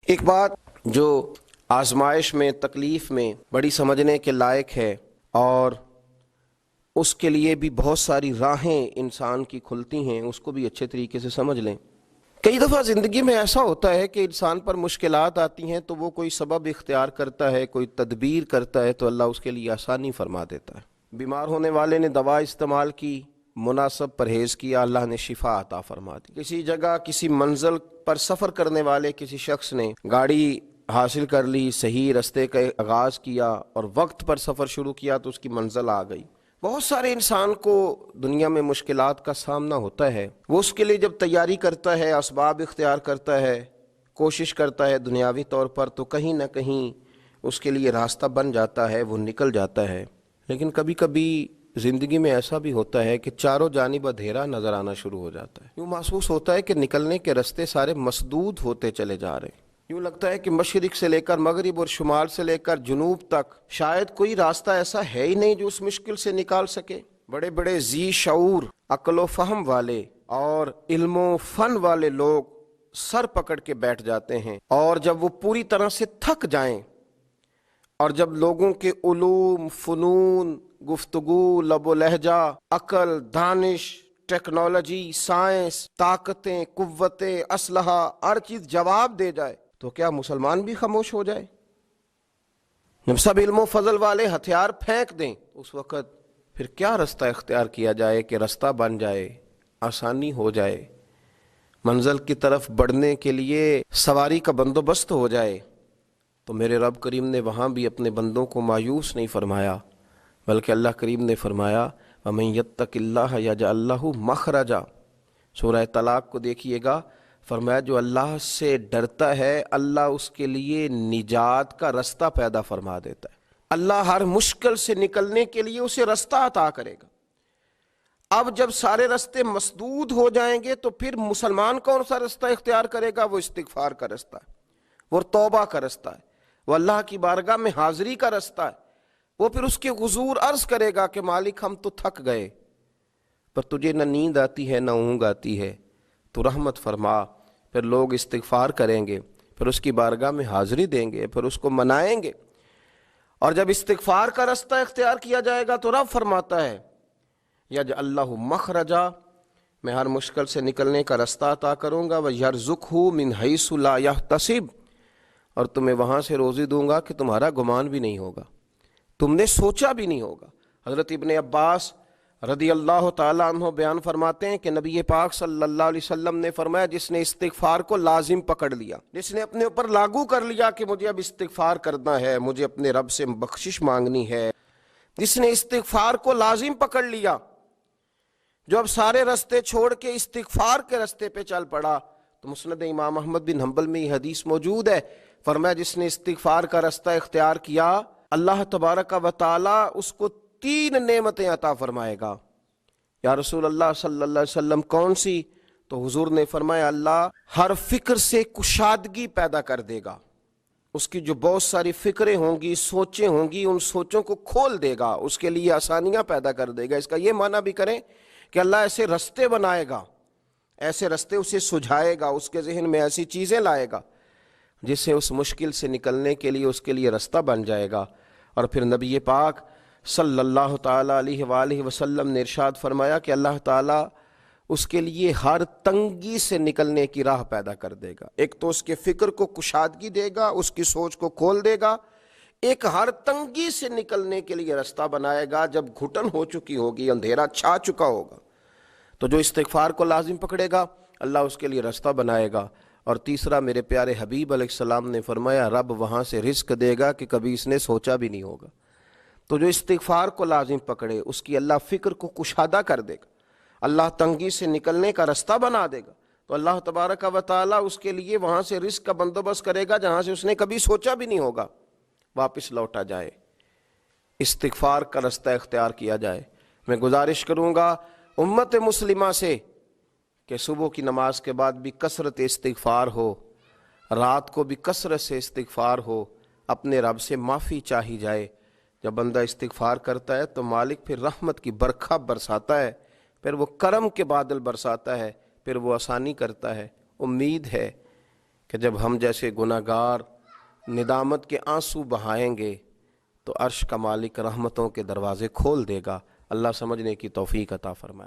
ایک بات جو آزمائش میں تکلیف میں بڑی سمجھنے کے لائق ہے اور اس کے لیے بھی بہت ساری راہیں انسان کی کھلتی ہیں، اس کو بھی اچھے طریقے سے سمجھ لیں۔ کئی دفعہ زندگی میں ایسا ہوتا ہے کہ انسان پر مشکلات آتی ہیں تو وہ کوئی سبب اختیار کرتا ہے، کوئی تدبیر کرتا ہے تو اللہ اس کے لیے آسانی فرما دیتا ہے۔ بیمار ہونے والے نے دوا استعمال کی، مناسب پرہیز کیا، اللہ نے شفا عطا فرما دی۔ کسی جگہ کسی منزل پر سفر کرنے والے کسی شخص نے گاڑی حاصل کر لی، صحیح رستے کا آغاز کیا اور وقت پر سفر شروع کیا تو اس کی منزل آ گئی۔ بہت سارے انسان کو دنیا میں مشکلات کا سامنا ہوتا ہے، وہ اس کے لیے جب تیاری کرتا ہے، اسباب اختیار کرتا ہے، کوشش کرتا ہے دنیاوی طور پر، تو کہیں نہ کہیں اس کے لیے راستہ بن جاتا ہے، وہ نکل جاتا ہے۔ لیکن کبھی کبھی زندگی میں ایسا بھی ہوتا ہے کہ چاروں جانب اندھیرا نظر آنا شروع ہو جاتا ہے، یوں محسوس ہوتا ہے کہ نکلنے کے راستے سارے مسدود ہوتے چلے جا رہے ہیں، یوں لگتا ہے کہ مشرق سے لے کر مغرب اور شمال سے لے کر جنوب تک شاید کوئی راستہ ایسا ہے ہی نہیں جو اس مشکل سے نکال سکے۔ بڑے بڑے ذی شعور، عقل و فہم والے اور علم و فن والے لوگ سر پکڑ کے بیٹھ جاتے ہیں، اور جب وہ پوری طرح سے تھک جائیں اور جب لوگوں کے علوم، فنون، گفتگو، لب و لہجہ، عقل، دانش، ٹیکنالوجی، سائنس، طاقتیں، قوتیں، اسلحہ، ہر چیز جواب دے جائے تو کیا مسلمان بھی خاموش ہو جائے؟ جب سب علم و فضل والے ہتھیار پھینک دیں اس وقت پھر کیا راستہ اختیار کیا جائے کہ راستہ بن جائے، آسانی ہو جائے، منزل کی طرف بڑھنے کے لیے سواری کا بندوبست ہو جائے؟ تو میرے رب کریم نے وہاں بھی اپنے بندوں کو مایوس نہیں فرمایا، بلکہ اللہ کریم نے فرمایا وَمَن يَتَّقِ اللَّهَ يَجْعَل لَّهُ مَخْرَجًا۔ سورہ طلاق کو دیکھیے گا، فرمایا جو اللہ سے ڈرتا ہے اللہ اس کے لیے نجات کا راستہ پیدا فرما دیتا ہے، اللہ ہر مشکل سے نکلنے کے لیے اسے راستہ عطا کرے گا۔ اب جب سارے راستے مسدود ہو جائیں گے تو پھر مسلمان کون سا راستہ اختیار کرے گا؟ وہ استغفار کا راستہ ہے، وہ توبہ کا راستہ ہے، وہ اللہ کی بارگاہ میں حاضری کا راستہ ہے۔ وہ پھر اس کے حضور عرض کرے گا کہ مالک ہم تو تھک گئے، پر تجھے نہ نیند آتی ہے نہ اونگ آتی ہے، تو رحمت فرما۔ پھر لوگ استغفار کریں گے، پھر اس کی بارگاہ میں حاضری دیں گے، پھر اس کو منائیں گے، اور جب استغفار کا راستہ اختیار کیا جائے گا تو رب فرماتا ہے یجعل اللہ مخرجا، میں ہر مشکل سے نکلنے کا راستہ عطا کروں گا، وَيَرْزُقْهُ مِنْ حَيْثُ لَا يَحْتَسِبُ، اور تمہیں وہاں سے روزی دوں گا کہ تمہارا گمان بھی نہیں ہوگا، تم نے سوچا بھی نہیں ہوگا۔ حضرت ابن عباس رضی اللہ تعالیٰ عنہ بیان فرماتے ہیں کہ نبی پاک صلی اللہ علیہ وسلم نے فرمایا جس نے استغفار کو لازم پکڑ لیا، جس نے اپنے اوپر لاگو کر لیا کہ مجھے اب استغفار کرنا ہے، مجھے اپنے رب سے بخشش مانگنی ہے، جس نے استغفار کو لازم پکڑ لیا، جو اب سارے راستے چھوڑ کے استغفار کے راستے پہ چل پڑا، تو مسند امام احمد بن حنبل میں یہ حدیث موجود ہے، فرمایا جس نے استغفار کا راستہ اختیار کیا اللہ تبارک و تعالی اس کو 3 نعمتیں عطا فرمائے گا۔ یا رسول اللہ صلی اللہ علیہ وسلم کون سی؟ تو حضور نے فرمایا اللہ ہر فکر سے کشادگی پیدا کر دے گا، اس کی جو بہت ساری فکریں ہوں گی، سوچیں ہوں گی، ان سوچوں کو کھول دے گا، اس کے لیے آسانیاں پیدا کر دے گا۔ اس کا یہ معنی بھی کریں کہ اللہ ایسے راستے بنائے گا، ایسے راستے اسے سجھائے گا، اس کے ذہن میں ایسی چیزیں لائے گا جس سے اس مشکل سے نکلنے کے لیے اس کے لیے راستہ بن جائے گا۔ اور پھر نبی پاک صلی اللہ تعالیٰ علیہ وآلہ وسلم نے ارشاد فرمایا کہ اللہ تعالیٰ اس کے لیے ہر تنگی سے نکلنے کی راہ پیدا کر دے گا۔ ایک تو اس کے فکر کو کشادگی دے گا، اس کی سوچ کو کھول دے گا، ایک ہر تنگی سے نکلنے کے لیے راستہ بنائے گا۔ جب گھٹن ہو چکی ہوگی، اندھیرا چھا چکا ہوگا، تو جو استغفار کو لازم پکڑے گا اللہ اس کے لیے راستہ بنائے گا۔ اور تیسرا میرے پیارے حبیب علیہ السلام نے فرمایا رب وہاں سے رزق دے گا کہ کبھی اس نے سوچا بھی نہیں ہوگا۔ تو جو استغفار کو لازم پکڑے اس کی اللہ فکر کو کشادہ کر دے گا، اللہ تنگی سے نکلنے کا راستہ بنا دے گا، تو اللہ تبارک و تعالیٰ اس کے لیے وہاں سے رزق کا بندوبست کرے گا جہاں سے اس نے کبھی سوچا بھی نہیں ہوگا، واپس لوٹا جائے، استغفار کا راستہ اختیار کیا جائے۔ میں گزارش کروں گا امت مسلمہ سے کہ صبح کی نماز کے بعد بھی کثرت استغفار ہو، رات کو بھی کثرت سے استغفار ہو، اپنے رب سے معافی چاہی جائے۔ جب بندہ استغفار کرتا ہے تو مالک پھر رحمت کی برکھا برساتا ہے، پھر وہ کرم کے بادل برساتا ہے، پھر وہ آسانی کرتا ہے۔ امید ہے کہ جب ہم جیسے گناہگار ندامت کے آنسو بہائیں گے تو عرش کا مالک رحمتوں کے دروازے کھول دے گا۔ اللہ سمجھنے کی توفیق عطا فرمائے۔